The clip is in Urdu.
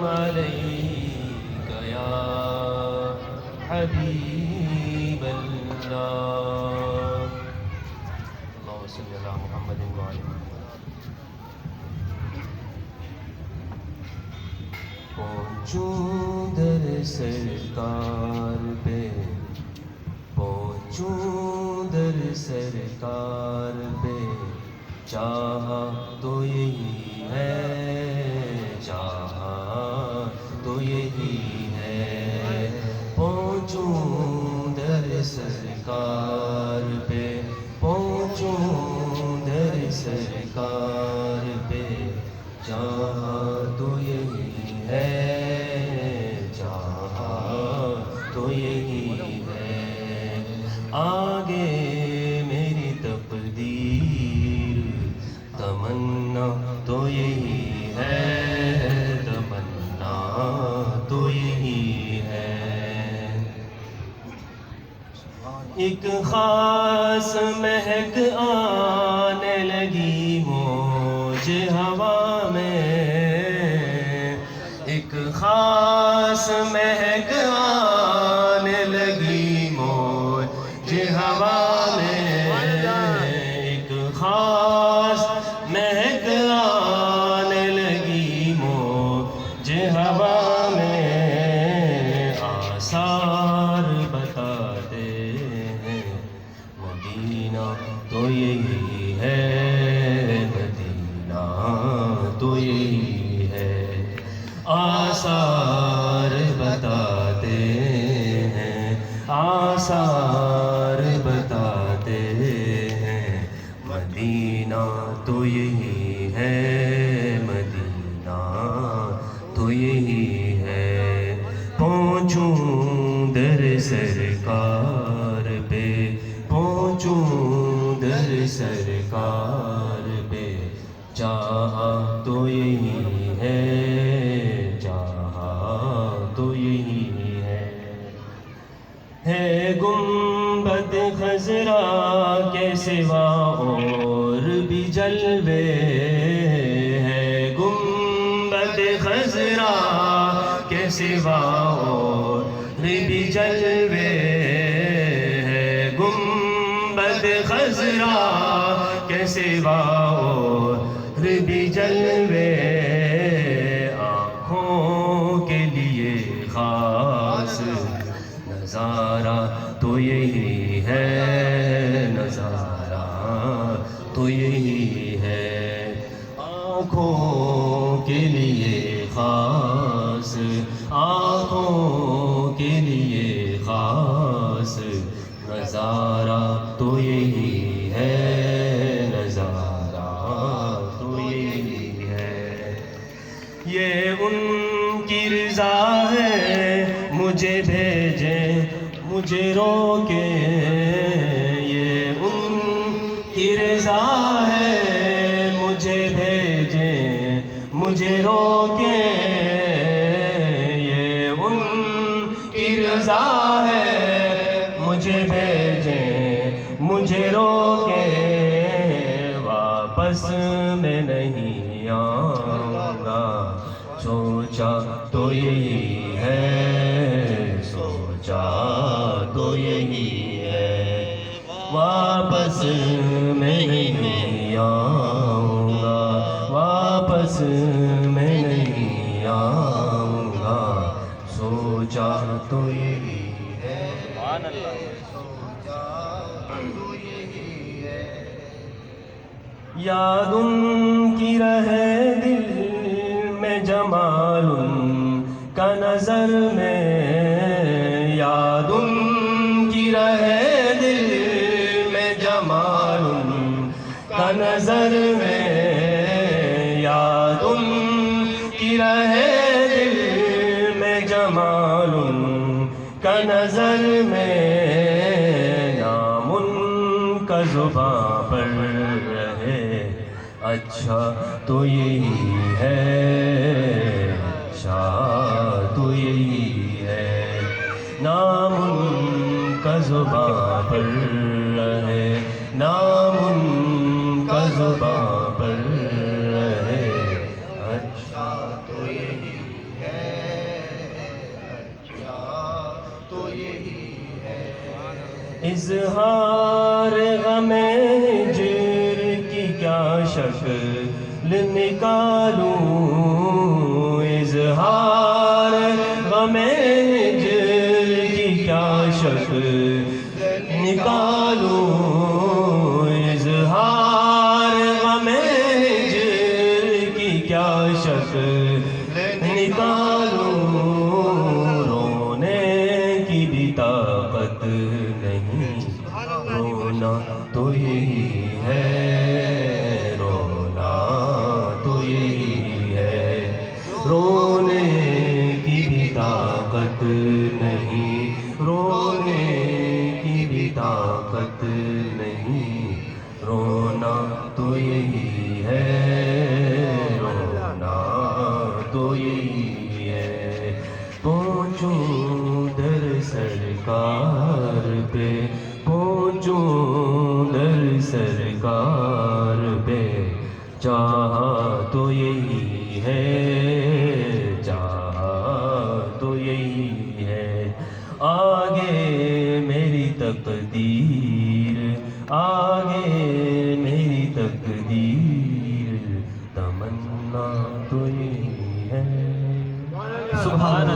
عليك يا حبيب الله اللهم صل على محمد وعلى پہنچوں در سرکار پہ پہنچوں در سرکار پہ چاہا تو یہی ہے چاہا تو یہی ہے پہنچوں در سرکار پہ پہنچوں در سرکار پہ چاہا تو یہی ہے چاہا تو یہی ہے آگے میری تقدیر تمنا تو یہی ہے تمنا تو یہی ہے ایک خاص مہک آنے لگی موج ہوا میں ایک خاص مہک آنے لگی موج ہوا میں ایک خاص مہک آنے لگی موج ہوا میں آثار بتاتے ہیں مدینہ تو یہی ہے مدینہ تو یہی ہے آثار بتاتے ہیں آثار بتاتے ہیں مدینہ تو یہی ہے مدینہ تو یہی ہے پہنچوں در سرکار پہ پہنچوں در سرکار پہ چاہا تو یہی ہے تو یہی ہے گنبد خضرا کے سوا اور بھی جلوے ہے گنبد خضرا کے سوا اور بھی جلوے ہے گنبد خضرا کے سوا اور بھی جلوے خاص نظارہ تو یہی ہے نظارہ تو یہی ہے آنکھوں کے لیے خاص آنکھوں کے لیے خاص نظارہ تو یہی ہے نظارہ تو یہی ہے یہ ان کی رضا ہے مجھے بھیجیں مجھے روکے یہ ان کی رضا ہے مجھے بھیجیں مجھے روکے یہ ان کی رضا ہے مجھے بھیجیں مجھے روکے واپس میں نہیں آؤں گا سوچا تو یہی ہے سوچا تو یہی ہے واپس میں نہیں آؤں گا واپس میں نہیں آؤں گا سوچا تو یہی ہے سوچا تو یہی ہے یاد ان کی رہے دل میں جمال کا نظر میں یاد ان کی رہے دل میں جمال کا نظر میں یاد ان کی رہے دل میں جمال کا نظر میں نام ان کا زباں پر رہے اچھا تو یہی ہے اچھا تو یہی ہے نام ان کا زباں پر رہے نام ان کا زباں پر رہے اچھا تو یہی ہے اظہار غم ہجر کی کیا شکل نکالوں، اظہار غم ہجر کی کیا شکل نکالوں، اظہار غم ہجر کی کیا شکل نکالوں، رونے کی بھی طاقت نہیں، رونا تو یہی ہے، رونا تو یہی ہے، رونے کی بھی طاقت نہیں، رونے کی بھی طاقت نہیں، رونا تو یہی ہے، رونا تو یہی ہے، پہنچوں در سرکار پہ، پہنچوں در سرکار پہ، چاہا تو یہی ہے، چاہا تو یہی ہے، آگے میری تقدیر، آگے میری تقدیر، تمنا تو یہی ہے۔ سبحان اللہ۔